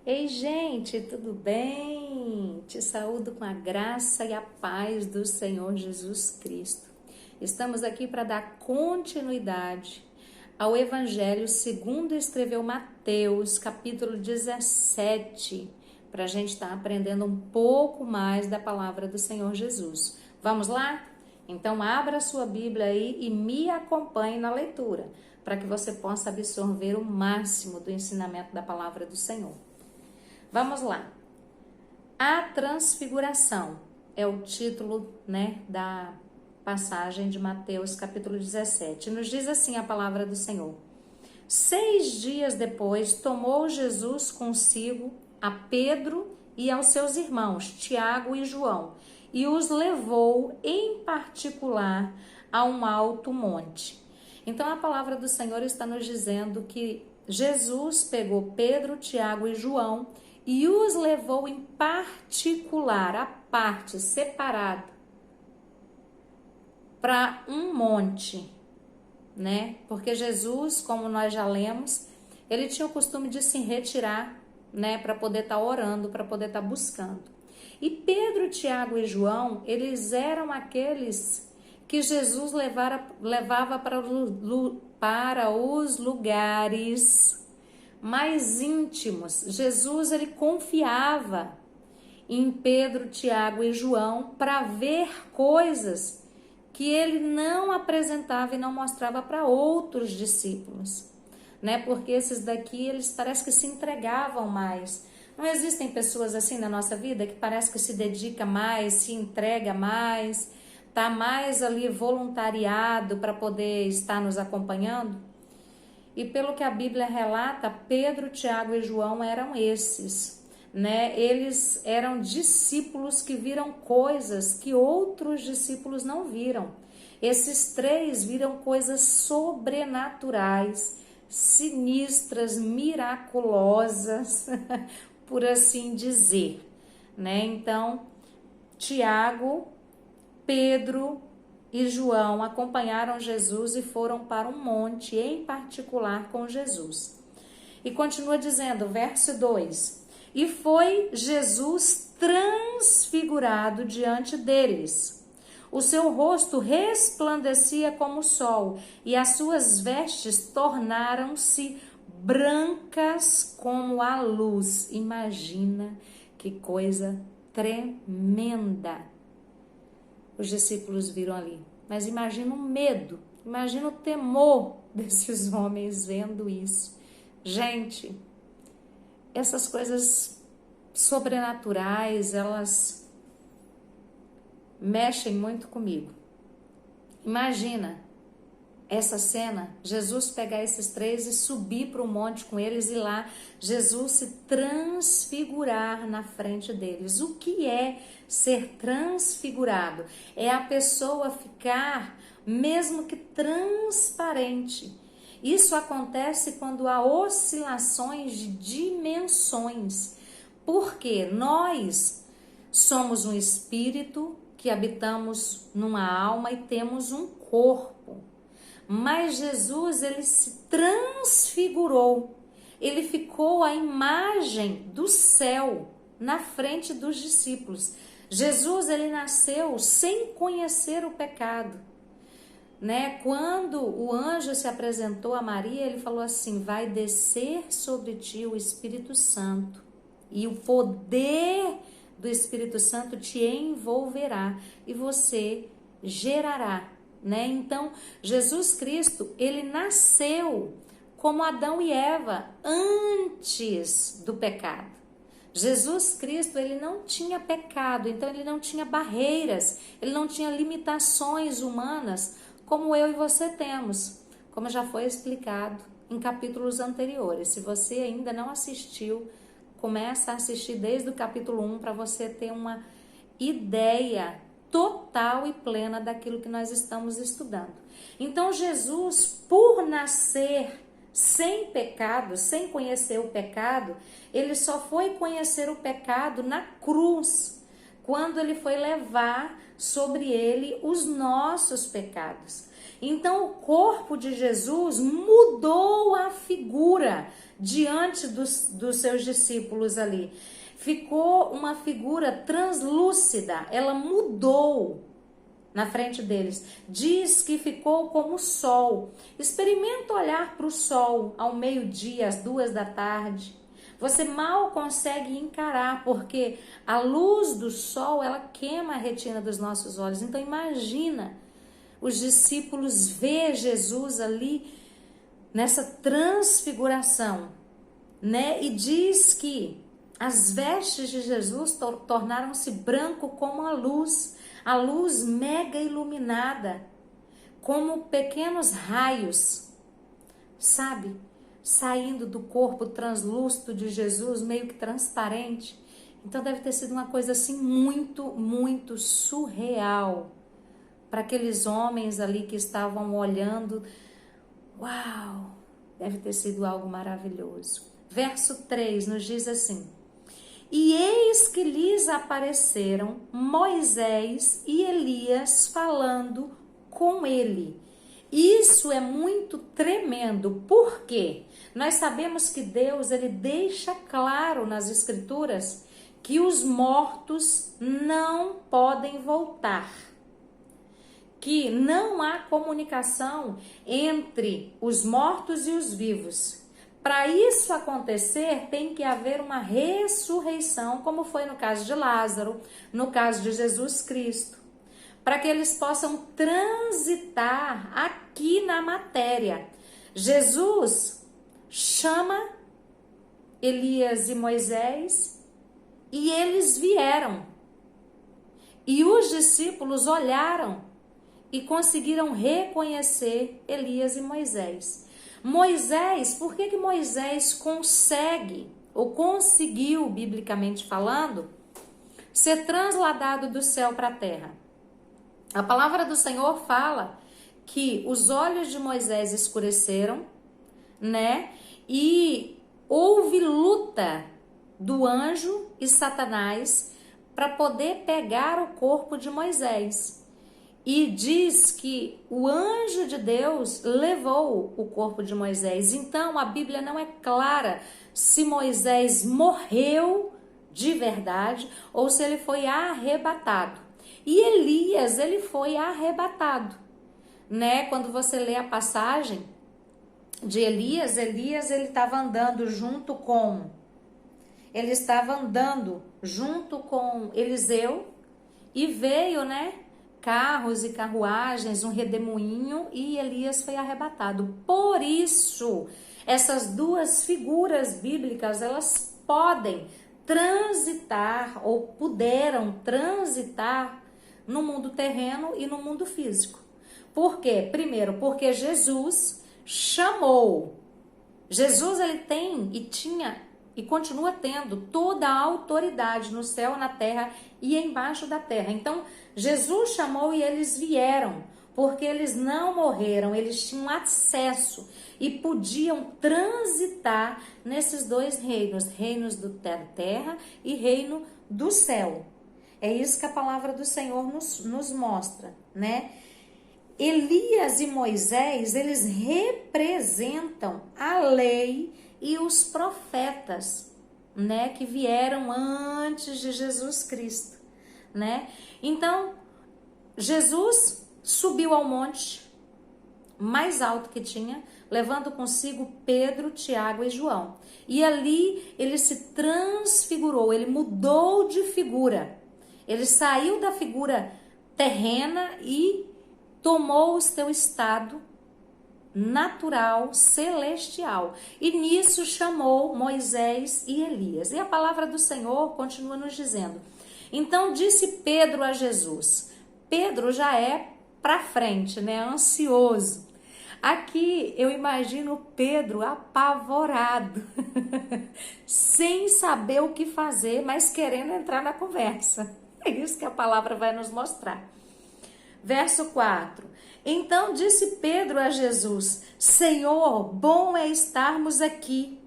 Ei, gente, tudo bem? Te saúdo com a graça e a paz do Senhor Jesus Cristo. Estamos aqui para dar continuidade ao Evangelho segundo escreveu Mateus, capítulo 17, para a gente estar aprendendo um pouco mais da palavra do Senhor Jesus. Vamos lá? Então, abra a sua Bíblia aí e me acompanhe na leitura, para que você possa absorver o máximo do ensinamento da palavra do Senhor. Vamos lá. A Transfiguração é o título, da passagem de Mateus, capítulo 17. Nos diz assim a palavra do Senhor. 6 dias depois, tomou Jesus consigo a Pedro e aos seus irmãos, Tiago e João, e os levou em particular a um alto monte. Então a palavra do Senhor está nos dizendo que Jesus pegou Pedro, Tiago e João e os levou em particular, à parte, separado, para um monte, né? Porque Jesus, como nós já lemos, ele tinha o costume de se retirar, né? Para poder estar orando, para poder estar buscando. E Pedro, Tiago e João, eles eram aqueles que Jesus levava para os lugares mais íntimos. Jesus, ele confiava em Pedro, Tiago e João para ver coisas que ele não apresentava e não mostrava para outros discípulos, né? Porque esses daqui, eles parece que se entregavam mais. Não existem pessoas assim na nossa vida que parece que se dedica mais, se entrega mais, tá mais ali voluntariado para poder estar nos acompanhando? E pelo que a Bíblia relata, Pedro, Tiago e João eram esses, né? Eles eram discípulos que viram coisas que outros discípulos não viram. Esses três viram coisas sobrenaturais, sinistras, miraculosas, por assim dizer, né? Então, Tiago, Pedro e João acompanharam Jesus e foram para um monte em particular com Jesus. E continua dizendo, verso 2: E foi Jesus transfigurado diante deles. O seu rosto resplandecia como o sol, e as suas vestes tornaram-se brancas como a luz. Imagina que coisa tremenda os discípulos viram ali. Mas imagina o medo, imagina o temor desses homens vendo isso. Gente, essas coisas sobrenaturais, elas mexem muito comigo. Imagina essa cena, Jesus pegar esses três e subir para o monte com eles e lá Jesus se transfigurar na frente deles. O que é ser transfigurado? É a pessoa ficar mesmo que transparente. Isso acontece quando há oscilações de dimensões, porque nós somos um espírito que habitamos numa alma e temos um corpo. Mas Jesus, ele se transfigurou, ele ficou a imagem do céu na frente dos discípulos. Jesus, ele nasceu sem conhecer o pecado, né? Quando o anjo se apresentou a Maria, ele falou assim: vai descer sobre ti o Espírito Santo e o poder do Espírito Santo te envolverá e você gerará. Né? Então, Jesus Cristo, ele nasceu como Adão e Eva antes do pecado. Jesus Cristo, ele não tinha pecado, então ele não tinha barreiras, ele não tinha limitações humanas como eu e você temos, como já foi explicado em capítulos anteriores. Se você ainda não assistiu, começa a assistir desde o capítulo 1 para você ter uma ideia total e plena daquilo que nós estamos estudando. Então Jesus, por nascer sem pecado, sem conhecer o pecado, ele só foi conhecer o pecado na cruz, quando ele foi levar sobre ele os nossos pecados. Então o corpo de Jesus mudou a figura diante dos seus discípulos ali. Ficou uma figura translúcida, ela mudou na frente deles. Diz que ficou como o sol. Experimenta olhar para o sol ao meio-dia, às 2 da tarde. Você mal consegue encarar, porque a luz do sol, ela queima a retina dos nossos olhos. Então imagina os discípulos ver Jesus ali nessa transfiguração, né? E diz que as vestes de Jesus tornaram-se branco como a luz mega iluminada, como pequenos raios, sabe? Saindo do corpo translúcido de Jesus, meio que transparente. Então deve ter sido uma coisa assim muito, muito surreal para aqueles homens ali que estavam olhando. Uau! Deve ter sido algo maravilhoso. Verso 3 nos diz assim: e eis que lhes apareceram Moisés e Elias falando com ele. Isso é muito tremendo. Por quê? Nós sabemos que Deus, ele deixa claro nas Escrituras que os mortos não podem voltar, que não há comunicação entre os mortos e os vivos. Para isso acontecer, tem que haver uma ressurreição, como foi no caso de Lázaro, no caso de Jesus Cristo, para que eles possam transitar aqui na matéria. Jesus chama Elias e Moisés e eles vieram. E os discípulos olharam e conseguiram reconhecer Elias e Moisés. Moisés, por que Moisés consegue, ou conseguiu, biblicamente falando, ser transladado do céu para a terra? A palavra do Senhor fala que os olhos de Moisés escureceram, né? E houve luta do anjo e Satanás para poder pegar o corpo de Moisés. E diz que o anjo de Deus levou o corpo de Moisés. Então a Bíblia não é clara se Moisés morreu de verdade ou se ele foi arrebatado. E Elias, ele foi arrebatado, né? Quando você lê a passagem de Elias, ele estava andando junto com Eliseu e veio, né? Carros e carruagens, um redemoinho, e Elias foi arrebatado. Por isso, essas duas figuras bíblicas, elas podem transitar ou puderam transitar no mundo terreno e no mundo físico. Por quê? Primeiro, porque Jesus chamou. Jesus, ele tem e tinha e continua tendo toda a autoridade no céu, na terra e embaixo da terra. Então, Jesus chamou e eles vieram, porque eles não morreram, eles tinham acesso e podiam transitar nesses dois reinos, reinos da terra e reino do céu. É isso que a palavra do Senhor nos mostra, né? Elias e Moisés, eles representam a lei e os profetas, né, que vieram antes de Jesus Cristo, né? Então, Jesus subiu ao monte mais alto que tinha, levando consigo Pedro, Tiago e João. E ali ele se transfigurou, ele mudou de figura. Ele saiu da figura terrena e tomou o seu estado natural, celestial. E nisso chamou Moisés e Elias. E a palavra do Senhor continua nos dizendo: então disse Pedro a Jesus. Pedro já é para frente, né? Ansioso. Aqui eu imagino Pedro apavorado, sem saber o que fazer, mas querendo entrar na conversa. É isso que a palavra vai nos mostrar. Verso 4. Então disse Pedro a Jesus: Senhor, bom é estarmos aqui.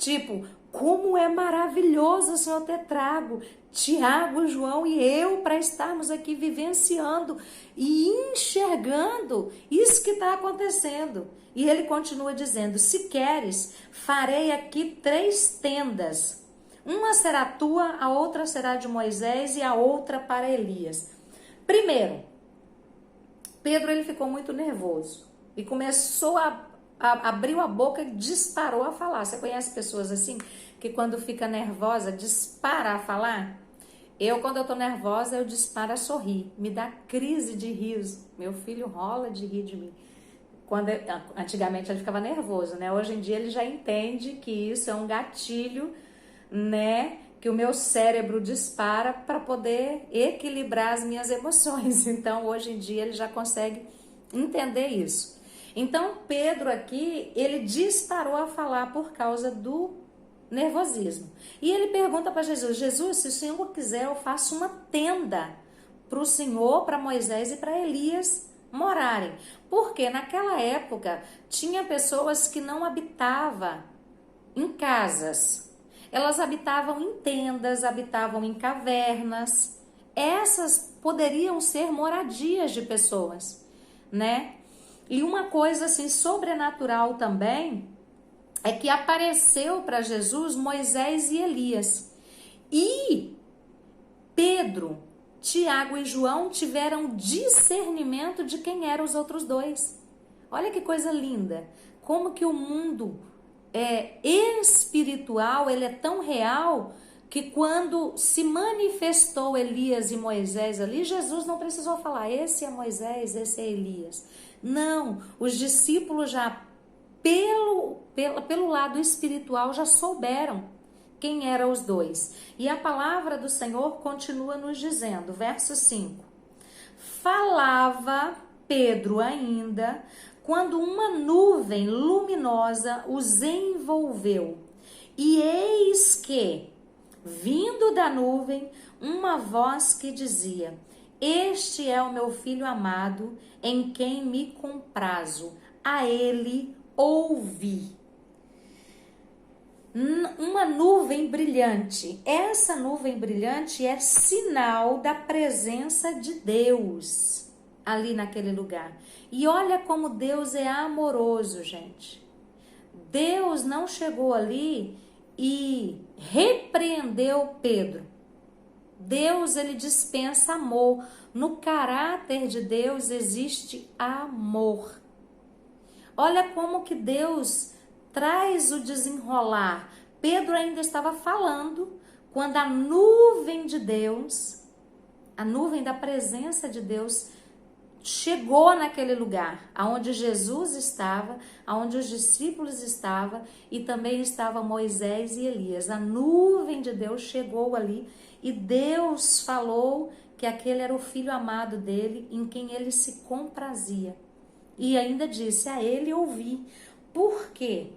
Tipo, como é maravilhoso o Senhor ter trago Tiago, João e eu para estarmos aqui vivenciando e enxergando isso que está acontecendo. E ele continua dizendo: se queres, farei aqui 3 tendas. Uma será tua, a outra será de Moisés e a outra para Elias. Primeiro, Pedro ele ficou muito nervoso e começou abriu a boca e disparou a falar. Você conhece pessoas assim que quando fica nervosa dispara a falar? Quando eu tô nervosa, eu disparo a sorrir. Me dá crise de riso. Meu filho rola de rir de mim. Antigamente ele ficava nervoso, né? Hoje em dia ele já entende que isso é um gatilho, né? Que o meu cérebro dispara para poder equilibrar as minhas emoções. Então, hoje em dia ele já consegue entender isso. Então, Pedro aqui, ele disparou a falar por causa do nervosismo. E ele pergunta para Jesus: Jesus, se o Senhor quiser, eu faço uma tenda para o Senhor, para Moisés e para Elias morarem. Porque naquela época tinha pessoas que não habitavam em casas. Elas habitavam em tendas, habitavam em cavernas. Essas poderiam ser moradias de pessoas, né? E uma coisa assim sobrenatural também é que apareceu para Jesus Moisés e Elias. E Pedro, Tiago e João tiveram discernimento de quem eram os outros 2. Olha que coisa linda. Como que o mundo espiritual, ele é tão real que quando se manifestou Elias e Moisés ali, Jesus não precisou falar: esse é Moisés, esse é Elias. Não, os discípulos já pelo lado espiritual já souberam quem eram os 2. E a palavra do Senhor continua nos dizendo, verso 5: falava Pedro ainda quando uma nuvem luminosa os envolveu. E eis que, vindo da nuvem, uma voz que dizia: este é o meu filho amado, em quem me comprazo, a ele ouvi. Uma nuvem brilhante. Essa nuvem brilhante é sinal da presença de Deus ali naquele lugar. E olha como Deus é amoroso, gente. Deus não chegou ali e repreendeu Pedro. Deus, ele dispensa amor. No caráter de Deus existe amor. Olha como que Deus traz o desenrolar. Pedro ainda estava falando quando a nuvem de Deus, a nuvem da presença de Deus, chegou naquele lugar, aonde Jesus estava, aonde os discípulos estavam e também estava Moisés e Elias. A nuvem de Deus chegou ali e Deus falou que aquele era o filho amado dele, em quem ele se comprazia. E ainda disse: a ele ouvi. Por quê?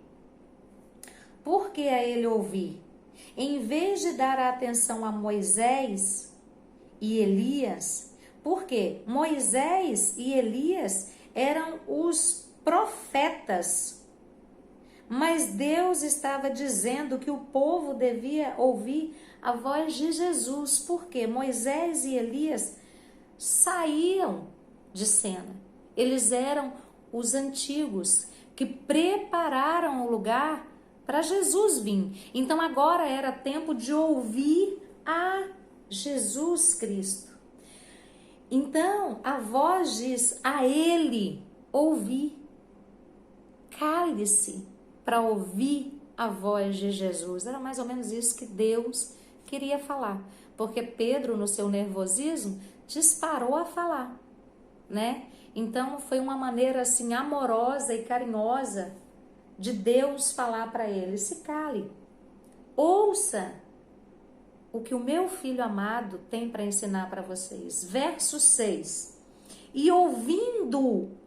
Por que a ele ouvi? Em vez de dar a atenção a Moisés e Elias, porque Moisés e Elias eram os profetas, mas Deus estava dizendo que o povo devia ouvir a voz de Jesus, porque Moisés e Elias saíam de cena. Eles eram os antigos que prepararam o lugar para Jesus vir. Então agora era tempo de ouvir a Jesus Cristo. Então a voz diz: a ele ouvir. Cale-se para ouvir a voz de Jesus. Era mais ou menos isso que Deus queria falar, porque Pedro, no seu nervosismo, disparou a falar, né? Então foi uma maneira assim amorosa e carinhosa de Deus falar para ele: se cale, ouça o que o meu filho amado tem para ensinar para vocês. Verso 6: e ouvindo-as,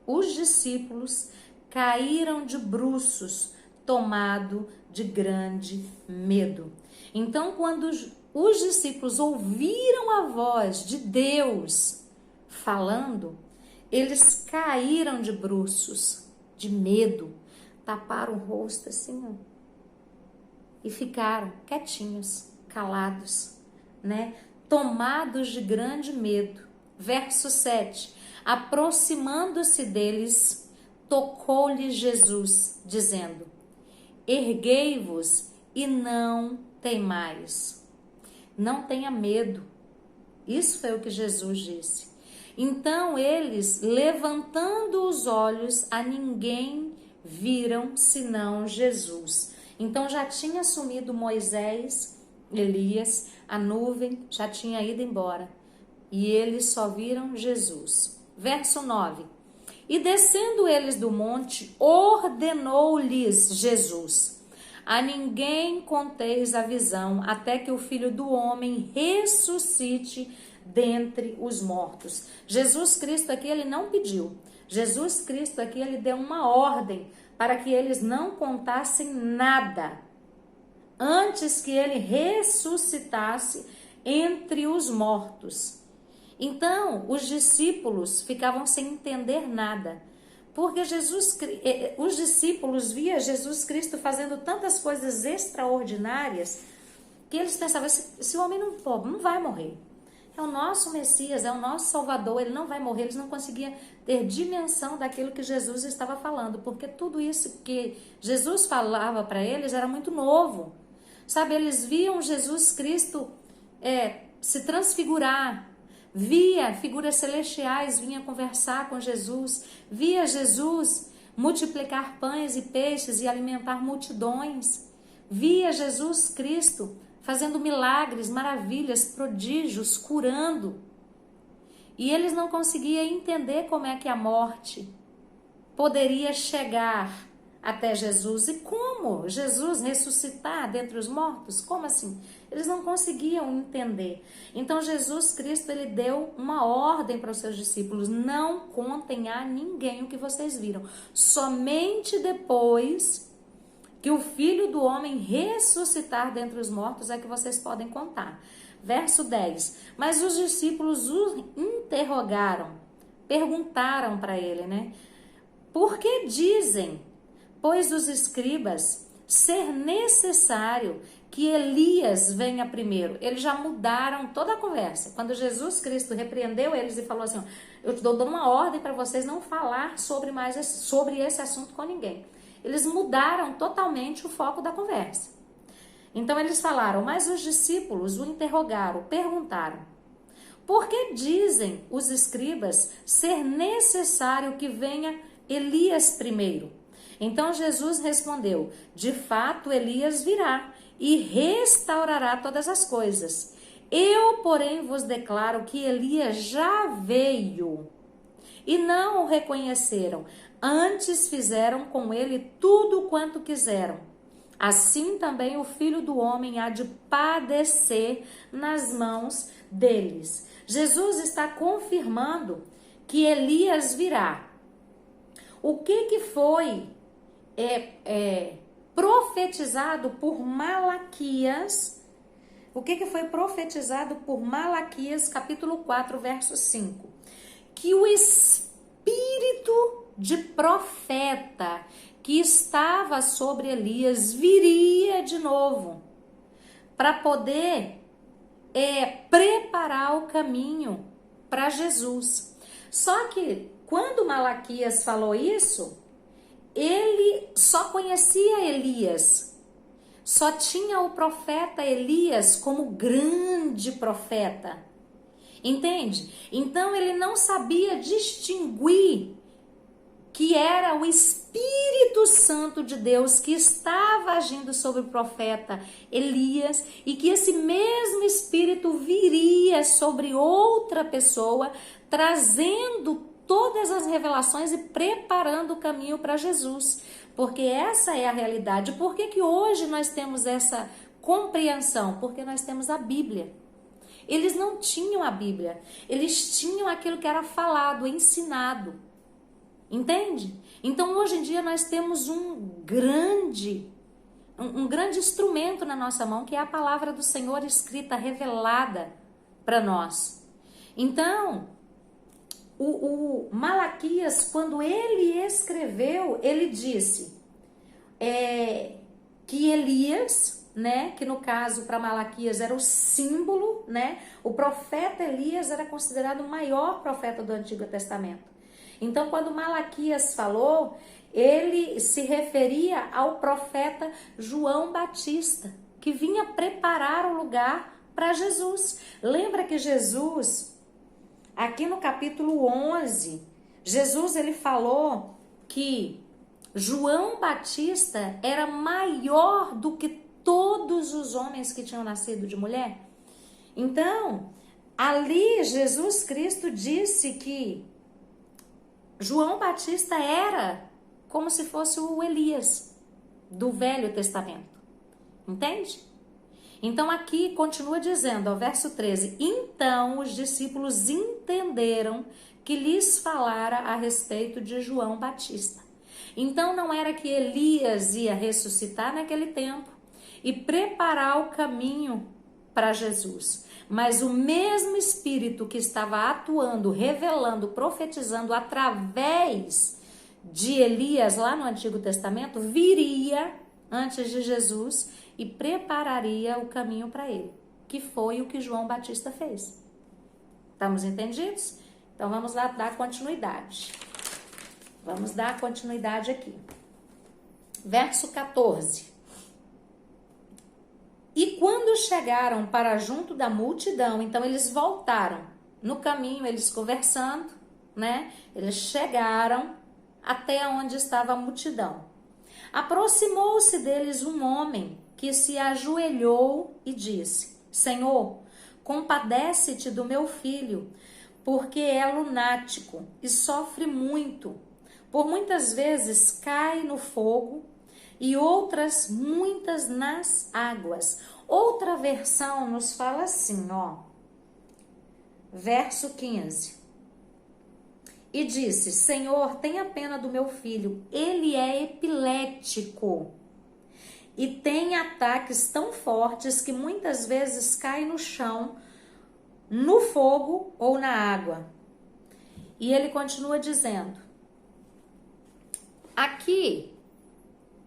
os discípulos caíram de bruços, tomado de grande medo. Então, quando os discípulos ouviram a voz de Deus falando, eles caíram de bruços, de medo, taparam o rosto assim, ó, e ficaram quietinhos, calados, né? Tomados de grande medo. Verso 7. Aproximando-se deles, tocou-lhes Jesus, dizendo: erguei-vos e não temais. Não tenha medo. Isso foi o que Jesus disse. Então eles, levantando os olhos, a ninguém viram senão Jesus. Então já tinha sumido Moisés, Elias, a nuvem já tinha ido embora. E eles só viram Jesus. Verso 9. E descendo eles do monte, ordenou-lhes Jesus: a ninguém conteis a visão, até que o Filho do Homem ressuscite dentre os mortos. Jesus Cristo aqui, ele não pediu. Jesus Cristo aqui, ele deu uma ordem para que eles não contassem nada, antes que ele ressuscitasse entre os mortos. Então, os discípulos ficavam sem entender nada, porque os discípulos viam Jesus Cristo fazendo tantas coisas extraordinárias, que eles pensavam, esse homem não vai morrer. É o nosso Messias, é o nosso Salvador, ele não vai morrer. Eles não conseguiam ter dimensão daquilo que Jesus estava falando, porque tudo isso que Jesus falava para eles era muito novo. Sabe, eles viam Jesus Cristo se transfigurar, via figuras celestiais, vinha conversar com Jesus, via Jesus multiplicar pães e peixes e alimentar multidões, via Jesus Cristo fazendo milagres, maravilhas, prodígios, curando. E eles não conseguiam entender como é que a morte poderia chegar até Jesus. E como Jesus ressuscitar dentre os mortos? Como assim? Eles não conseguiam entender. Então Jesus Cristo, ele deu uma ordem para os seus discípulos: não contem a ninguém o que vocês viram. Somente depois que o Filho do Homem ressuscitar dentre os mortos é que vocês podem contar. Verso 10. Mas os discípulos o interrogaram, perguntaram para ele, né? Por que dizem, pois os escribas, ser necessário que Elias venha primeiro? Eles já mudaram toda a conversa. Quando Jesus Cristo repreendeu eles e falou assim: ó, eu te dou uma ordem para vocês não falar sobre esse assunto com ninguém. Eles mudaram totalmente o foco da conversa. Então eles falaram, mas os discípulos o interrogaram, perguntaram: por que dizem os escribas ser necessário que venha Elias primeiro? Então Jesus respondeu: de fato Elias virá e restaurará todas as coisas. Eu, porém, vos declaro que Elias já veio e não o reconheceram. Antes fizeram com ele tudo quanto quiseram. Assim também o Filho do Homem há de padecer nas mãos deles. Jesus está confirmando que Elias virá. O que foi profetizado por Malaquias? O que foi profetizado por Malaquias, capítulo 4, verso 5? Que o espírito de profeta que estava sobre Elias viria de novo para poder preparar o caminho para Jesus. Só que quando Malaquias falou isso, ele só conhecia Elias, só tinha o profeta Elias como grande profeta, entende? Então ele não sabia distinguir que era o Espírito Santo de Deus que estava agindo sobre o profeta Elias, e que esse mesmo Espírito viria sobre outra pessoa, trazendo todas as revelações e preparando o caminho para Jesus. Porque essa é a realidade. Por que hoje nós temos essa compreensão? Porque nós temos a Bíblia. Eles não tinham a Bíblia, eles tinham aquilo que era falado, ensinado. Entende? Então hoje em dia nós temos um grande instrumento na nossa mão, que é a palavra do Senhor escrita, revelada para nós. Então, o Malaquias, quando ele escreveu, ele disse que Elias né, que no caso para Malaquias era o símbolo, né? O profeta Elias era considerado o maior profeta do Antigo Testamento. Então, quando Malaquias falou, ele se referia ao profeta João Batista, que vinha preparar o lugar para Jesus. Lembra que Jesus, aqui no capítulo 11, Jesus ele falou que João Batista era maior do que todos os homens que tinham nascido de mulher. Então, ali Jesus Cristo disse que João Batista era como se fosse o Elias do Velho Testamento. Entende? Então aqui continua dizendo, ao verso 13, então os discípulos entenderam que lhes falara a respeito de João Batista. Então não era que Elias ia ressuscitar naquele tempo e preparar o caminho para Jesus, mas o mesmo Espírito que estava atuando, revelando, profetizando através de Elias lá no Antigo Testamento, viria antes de Jesus e prepararia o caminho para ele, que foi o que João Batista fez. Estamos entendidos? Então vamos lá dar continuidade. Vamos dar continuidade aqui. Verso 14. E quando chegaram para junto da multidão, então eles voltaram. No caminho, eles conversando, né? Eles chegaram até onde estava a multidão. Aproximou-se deles um homem que se ajoelhou e disse: Senhor, compadece-te do meu filho, porque é lunático e sofre muito. Por muitas vezes cai no fogo e outras muitas nas águas. Outra versão nos fala assim, ó. Verso 15. E disse: Senhor, tenha pena do meu filho, ele é epilético e tem ataques tão fortes que muitas vezes cai no chão, no fogo ou na água. E ele continua dizendo, aqui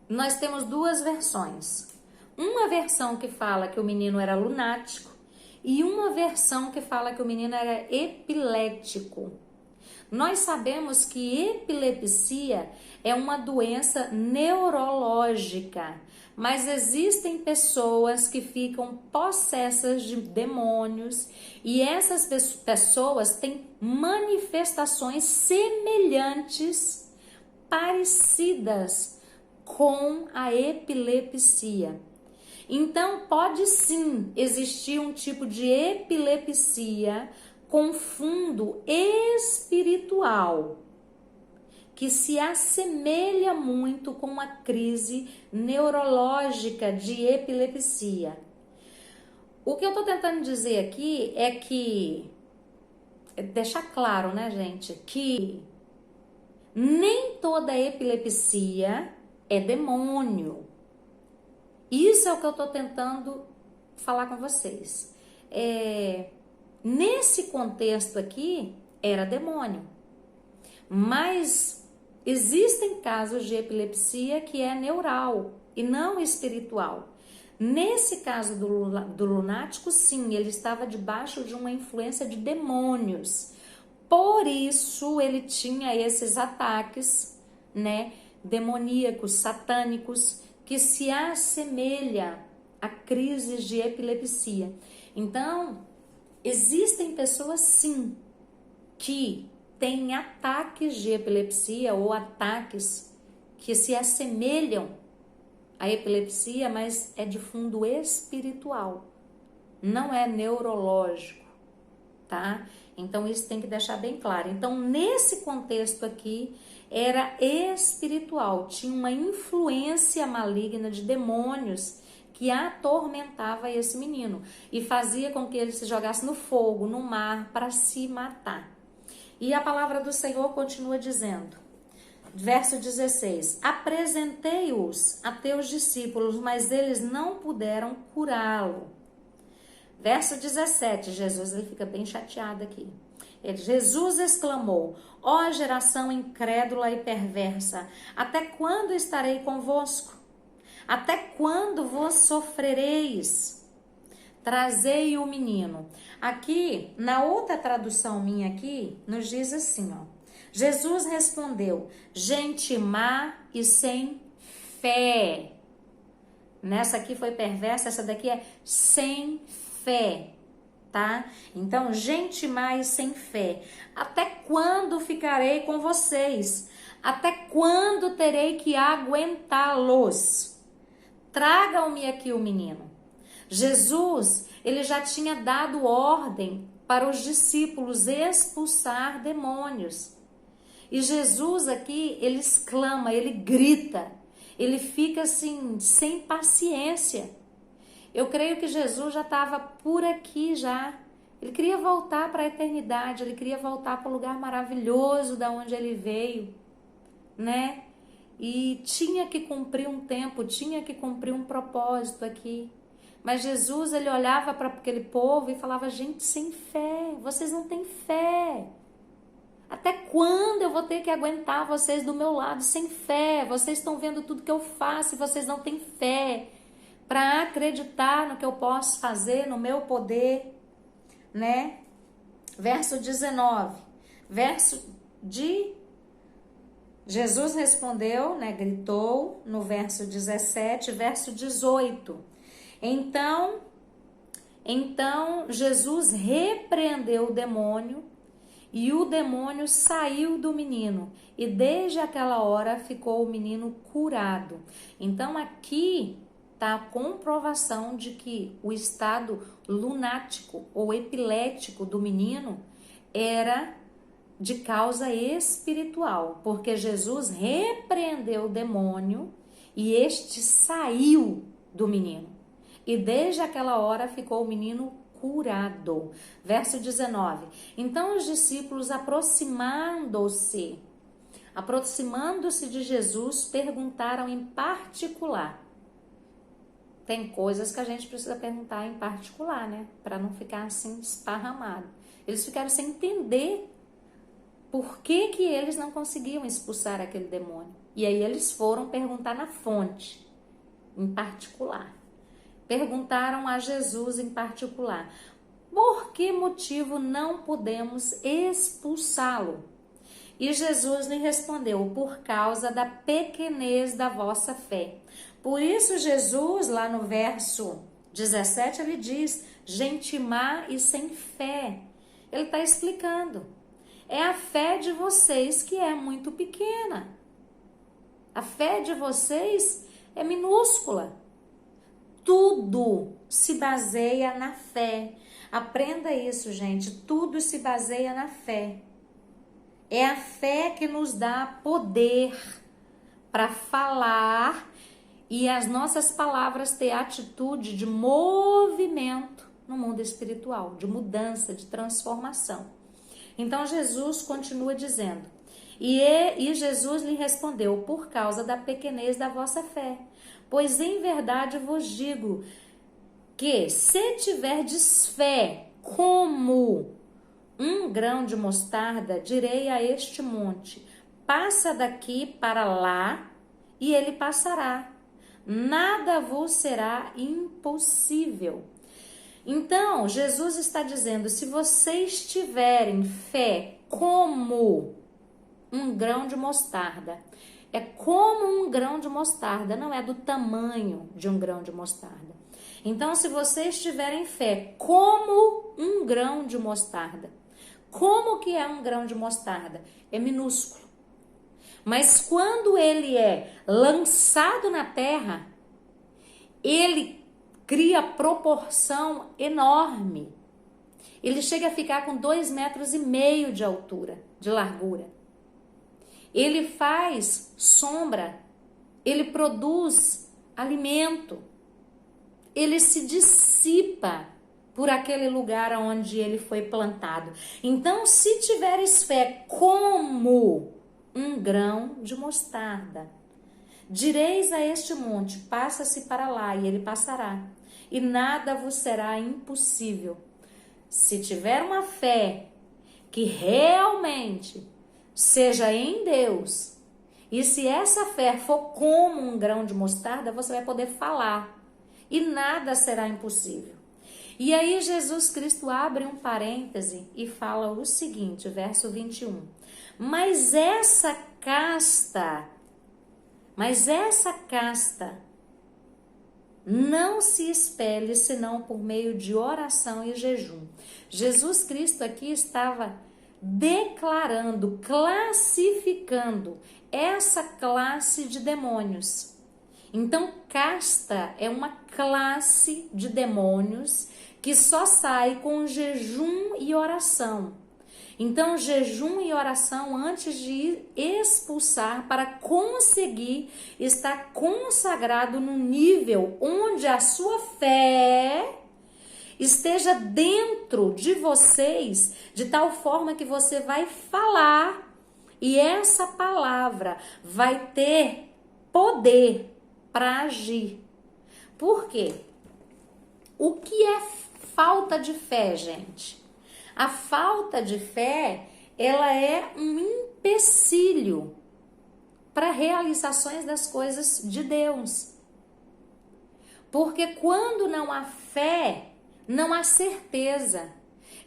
nós temos duas versões. Uma versão que fala que o menino era lunático e uma versão que fala que o menino era epilético. Nós sabemos que epilepsia é uma doença neurológica, mas existem pessoas que ficam possessas de demônios e essas pessoas têm manifestações semelhantes, parecidas com a epilepsia. Então, pode sim existir um tipo de epilepsia com fundo espiritual, que se assemelha muito com uma crise neurológica de epilepsia. O que eu estou tentando dizer aqui é que, deixar claro, né, gente, que nem toda epilepsia é demônio. Isso é o que eu estou tentando falar com vocês. Nesse contexto aqui, era demônio. Mas existem casos de epilepsia que é neural e não espiritual. Nesse caso do lunático, sim, ele estava debaixo de uma influência de demônios. Por isso, ele tinha esses ataques, né, demoníacos, satânicos, que se assemelha a crises de epilepsia. Então, existem pessoas, sim, que têm ataques de epilepsia ou ataques que se assemelham à epilepsia, mas é de fundo espiritual, não é neurológico, tá? Então, isso tem que deixar bem claro. Então, nesse contexto aqui, era espiritual, tinha uma influência maligna de demônios que atormentava esse menino e fazia com que ele se jogasse no fogo, no mar, para se matar. E a palavra do Senhor continua dizendo, verso 16, apresentei-os a teus discípulos, mas eles não puderam curá-lo. Verso 17, Jesus ele fica bem chateado aqui. Jesus exclamou, ó geração incrédula e perversa, até quando estarei convosco? Até quando vos sofrereis? Trazei o menino. Aqui, na outra tradução minha aqui, nos diz assim, ó. Jesus respondeu, gente má e sem fé. Nessa aqui foi perversa, essa daqui é sem fé, tá? Então, gente má e sem fé. Até quando ficarei com vocês? Até quando terei que aguentá-los? Tragam-me aqui o menino. Jesus, ele já tinha dado ordem para os discípulos expulsar demônios. E Jesus aqui, ele exclama, ele grita, ele fica assim, sem paciência. Eu creio que Jesus já estava por aqui já. Ele queria voltar para a eternidade, ele queria voltar para o lugar maravilhoso da onde ele veio, né? E tinha que cumprir um tempo, tinha que cumprir um propósito aqui. Mas Jesus, ele olhava para aquele povo e falava, gente sem fé, vocês não têm fé. Até quando eu vou ter que aguentar vocês do meu lado sem fé? Vocês estão vendo tudo que eu faço e vocês não têm fé para acreditar no que eu posso fazer, no meu poder, né? Verso 19, Jesus respondeu, né? Gritou no verso 17, verso 18. Então Jesus repreendeu o demônio e o demônio saiu do menino e desde aquela hora ficou o menino curado. Então aqui está a comprovação de que o estado lunático ou epilético do menino era de causa espiritual, porque Jesus repreendeu o demônio e este saiu do menino. E desde aquela hora ficou o menino curado. Verso 19. Então os discípulos aproximando-se de Jesus, perguntaram em particular. Tem coisas que a gente precisa perguntar em particular, né? Para não ficar assim esparramado. Eles ficaram sem entender por que eles não conseguiam expulsar aquele demônio. E aí eles foram perguntar na fonte, em particular. Perguntaram a Jesus em particular, por que motivo não podemos expulsá-lo? E Jesus lhe respondeu, por causa da pequenez da vossa fé. Por isso Jesus, lá no verso 17, ele diz, gente má e sem fé. Ele está explicando, é a fé de vocês que é muito pequena. A fé de vocês é minúscula. Tudo se baseia na fé. Aprenda isso, gente. Tudo se baseia na fé. É a fé que nos dá poder para falar e as nossas palavras ter atitude de movimento no mundo espiritual, de mudança, de transformação. Então Jesus continua dizendo, e Jesus lhe respondeu, por causa da pequenez da vossa fé. Pois em verdade vos digo que se tiverdes fé como um grão de mostarda, direi a este monte, passa daqui para lá, e ele passará. Nada vos será impossível. Então, Jesus está dizendo, se vocês tiverem fé como um grão de mostarda, é como um grão de mostarda, não é do tamanho de um grão de mostarda. Então, se vocês tiverem fé como um grão de mostarda, como que é um grão de mostarda? É minúsculo. Mas quando ele é lançado na terra, ele cria proporção enorme. Ele chega a ficar com 2,5 metros de altura, de largura. Ele faz sombra, ele produz alimento, ele se dissipa por aquele lugar onde ele foi plantado. Então, se tiveres fé como um grão de mostarda, direis a este monte, passa-se para lá, e ele passará, e nada vos será impossível. Se tiver uma fé que realmente seja em Deus E se essa fé for como um grão de mostarda, você vai poder falar. E nada será impossível. E aí Jesus Cristo abre um parêntese e fala o seguinte, verso 21. Mas essa casta não se espelhe senão por meio de oração e jejum. Jesus Cristo aqui estava declarando, classificando essa classe de demônios. Então, casta é uma classe de demônios que só sai com jejum e oração. Então, jejum e oração antes de expulsar para conseguir estar consagrado no nível onde a sua fé esteja dentro de vocês, de tal forma que você vai falar e essa palavra vai ter poder para agir. Por quê? O que é falta de fé, gente? A falta de fé, ela é um empecilho para realizações das coisas de Deus. Porque quando não há fé, não há certeza.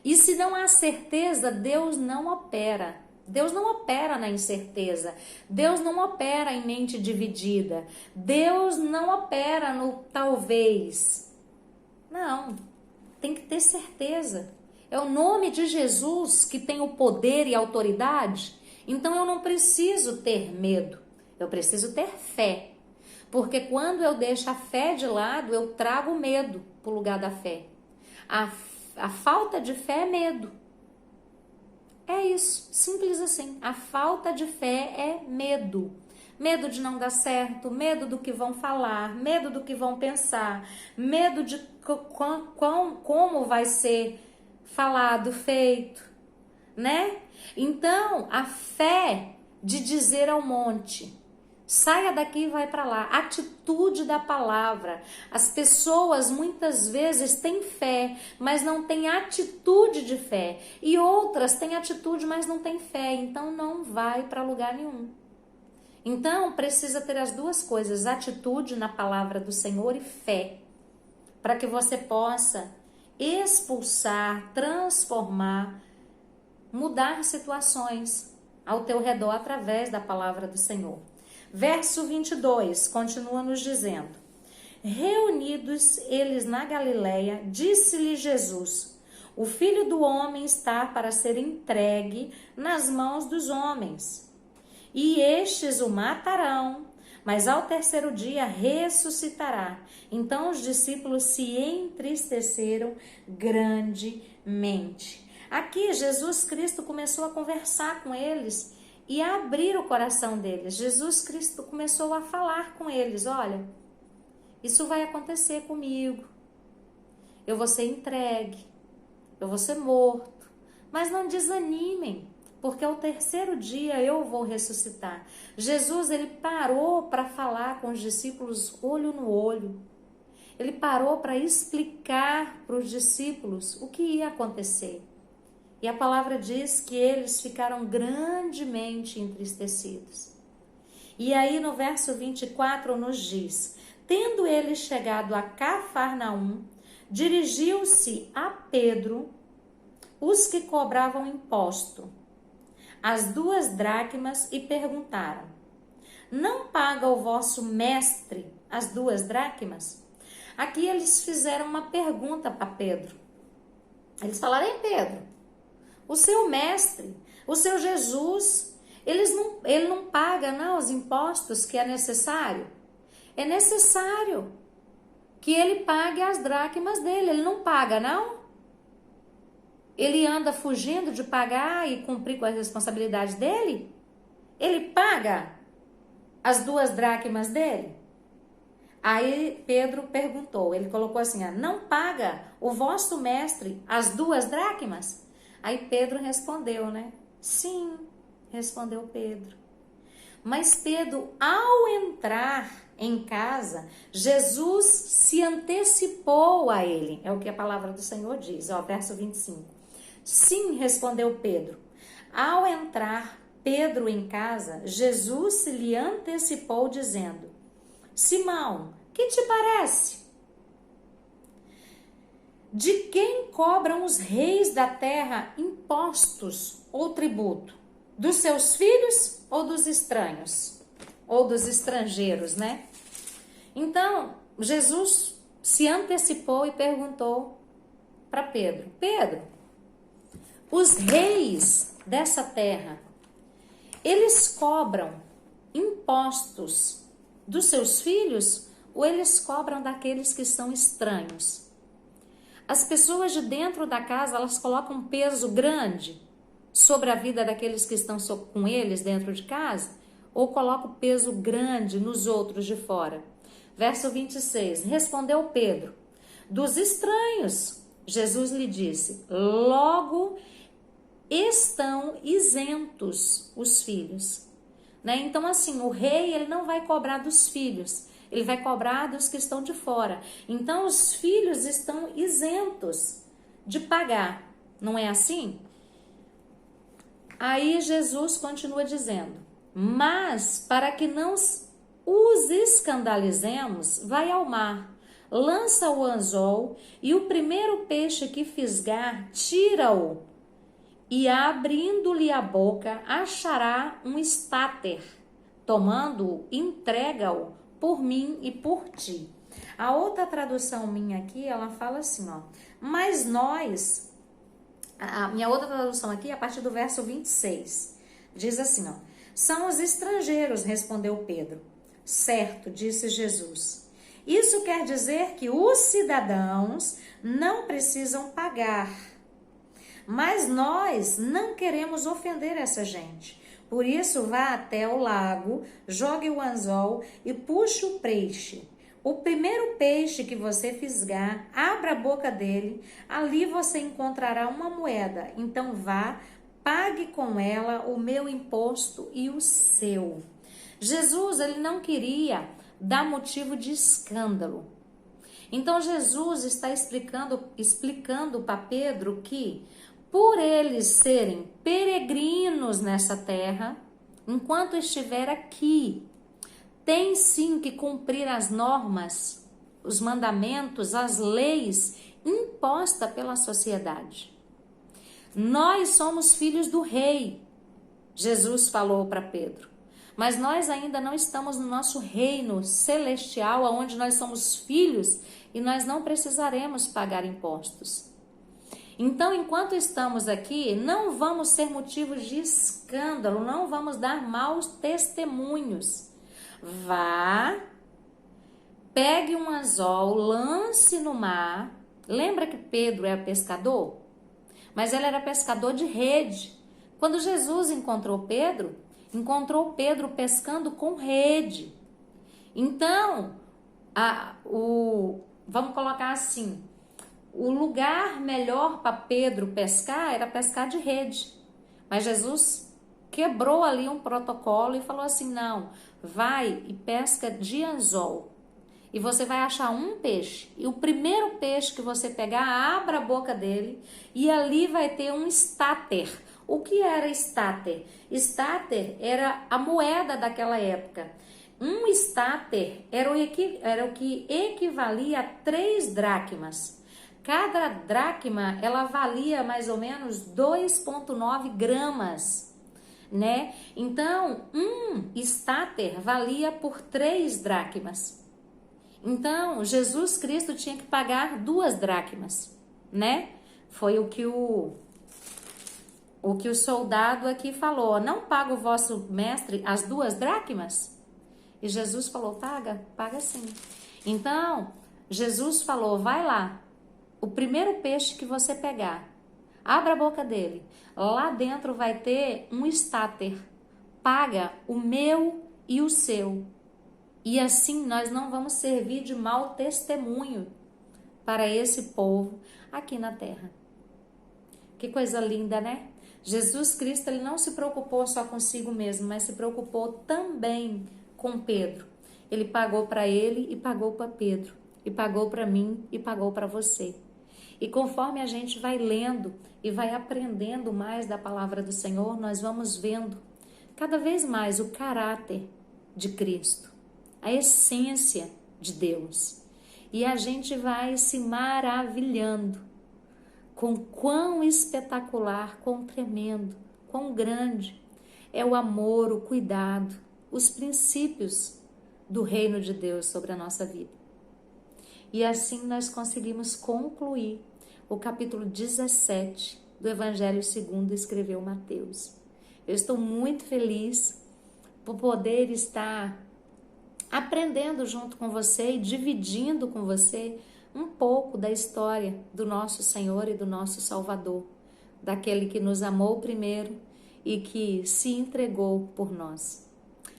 E se não há certeza, Deus não opera. Deus não opera na incerteza. Deus não opera em mente dividida. Deus não opera no talvez. Não, tem que ter certeza. É o nome de Jesus que tem o poder e a autoridade. Então eu não preciso ter medo. Eu preciso ter fé. Porque quando eu deixo a fé de lado, eu trago medo para o lugar da fé. A falta de fé é medo. É isso, simples assim. A falta de fé é medo. Medo de não dar certo, medo do que vão falar, medo do que vão pensar, medo de como vai ser falado, feito, né? Então, a fé de dizer ao monte, saia daqui e vai para lá. Atitude da palavra. As pessoas muitas vezes têm fé, mas não têm atitude de fé. E outras têm atitude, mas não têm fé. Então não vai para lugar nenhum. Então precisa ter as duas coisas, atitude na palavra do Senhor e fé. Para que você possa expulsar, transformar, mudar situações ao teu redor através da palavra do Senhor. Verso 22, continua nos dizendo: reunidos eles na Galileia, disse-lhe Jesus: o Filho do Homem está para ser entregue nas mãos dos homens, e estes o matarão, mas ao terceiro dia ressuscitará. Então os discípulos se entristeceram grandemente. Aqui Jesus Cristo começou a conversar com eles e a abrir o coração deles. Jesus Cristo começou a falar com eles: olha, isso vai acontecer comigo, eu vou ser entregue, eu vou ser morto, mas não desanimem, porque ao terceiro dia eu vou ressuscitar. Jesus, ele parou para falar com os discípulos olho no olho. Ele parou para explicar para os discípulos o que ia acontecer. E a palavra diz que eles ficaram grandemente entristecidos. E aí no verso 24 nos diz: tendo ele chegado a Cafarnaum, dirigiu-se a Pedro, os que cobravam imposto, as 2 dracmas, e perguntaram: não paga o vosso mestre as 2 dracmas? Aqui eles fizeram uma pergunta para Pedro. Eles falaram: ei, Pedro, o seu mestre, o seu Jesus, ele não paga não os impostos que é necessário? É necessário que ele pague as dracmas dele. Ele não paga, não? Ele anda fugindo de pagar e cumprir com as responsabilidades dele? Ele paga as 2 dracmas dele? Aí Pedro perguntou, ele colocou assim: não paga o vosso mestre as 2 dracmas? Aí Pedro respondeu, né? Sim, respondeu Pedro. Mas Pedro, ao entrar em casa, Jesus se antecipou a ele. É o que a palavra do Senhor diz, ó, verso 25. Sim, respondeu Pedro. Ao entrar Pedro em casa, Jesus se lhe antecipou dizendo: Simão, que te parece? De quem cobram os reis da terra impostos ou tributo? Dos seus filhos ou dos estranhos? Ou dos estrangeiros, né? Então, Jesus se antecipou e perguntou para Pedro: Pedro, os reis dessa terra, eles cobram impostos dos seus filhos ou eles cobram daqueles que são estranhos? As pessoas de dentro da casa, elas colocam um peso grande sobre a vida daqueles que estão com eles dentro de casa, ou colocam peso grande nos outros de fora? Verso 26, respondeu Pedro: dos estranhos. Jesus lhe disse: logo estão isentos os filhos. Né? Então, assim, o rei, ele não vai cobrar dos filhos, ele vai cobrar dos que estão de fora. Então, os filhos estão isentos de pagar. Não é assim? Aí, Jesus continua dizendo: mas, para que não os escandalizemos, vai ao mar, lança o anzol e o primeiro peixe que fisgar, tira-o. E abrindo-lhe a boca, achará um estáter. Tomando-o, entrega-o por mim e por ti. A outra tradução minha aqui, ela fala assim, ó. Mas nós, a minha outra tradução aqui, a partir do verso 26, diz assim, ó. São os estrangeiros, respondeu Pedro. Certo, disse Jesus. Isso quer dizer que os cidadãos não precisam pagar. Mas nós não queremos ofender essa gente. Por isso, vá até o lago, jogue o anzol e puxe o peixe. O primeiro peixe que você fisgar, abra a boca dele, ali você encontrará uma moeda. Então vá, pague com ela o meu imposto e o seu. Jesus, ele não queria dar motivo de escândalo. Então Jesus está explicando para Pedro que, por eles serem peregrinos nessa terra, enquanto estiver aqui, tem sim que cumprir as normas, os mandamentos, as leis impostas pela sociedade. Nós somos filhos do rei, Jesus falou para Pedro. Mas nós ainda não estamos no nosso reino celestial, onde nós somos filhos e nós não precisaremos pagar impostos. Então, enquanto estamos aqui, não vamos ser motivos de escândalo, não vamos dar maus testemunhos. Vá, pegue um anzol, lance no mar. Lembra que Pedro era pescador? Mas ele era pescador de rede. Quando Jesus encontrou Pedro pescando com rede. Então, vamos colocar assim, o lugar melhor para Pedro pescar era pescar de rede. Mas Jesus quebrou ali um protocolo e falou assim, não, vai e pesca de anzol. E você vai achar um peixe. E o primeiro peixe que você pegar, abra a boca dele e ali vai ter um estáter. O que era estáter? Estáter era a moeda daquela época. Um estáter era o que equivalia a 3 dracmas. Cada dracma, ela valia mais ou menos 2,9 gramas, né? Então, um estáter valia por 3 dracmas. Então, Jesus Cristo tinha que pagar 2 dracmas, né? Foi o que o soldado aqui falou, não paga o vosso mestre as 2 dracmas? E Jesus falou, paga sim. Então, Jesus falou, vai lá, o primeiro peixe que você pegar, abra a boca dele, lá dentro vai ter um estáter, paga o meu e o seu. E assim nós não vamos servir de mau testemunho para esse povo aqui na terra. Que coisa linda, né? Jesus Cristo, ele não se preocupou só consigo mesmo, mas se preocupou também com Pedro. Ele pagou para ele e pagou para Pedro, e pagou para mim e pagou para você. E conforme a gente vai lendo e vai aprendendo mais da palavra do Senhor, nós vamos vendo cada vez mais o caráter de Cristo, a essência de Deus. E a gente vai se maravilhando com quão espetacular, quão tremendo, quão grande é o amor, o cuidado, os princípios do reino de Deus sobre a nossa vida. E assim nós conseguimos concluir o capítulo 17 do Evangelho segundo escreveu Mateus. Eu estou muito feliz por poder estar aprendendo junto com você e dividindo com você um pouco da história do nosso Senhor e do nosso Salvador, daquele que nos amou primeiro e que se entregou por nós.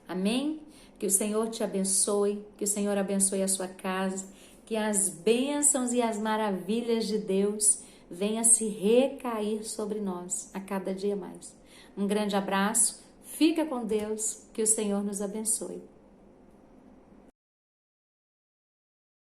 Amém? Que o Senhor te abençoe, que o Senhor abençoe a sua casa, que as bênçãos e as maravilhas de Deus venham se recair sobre nós a cada dia mais. Um grande abraço, fica com Deus, que o Senhor nos abençoe.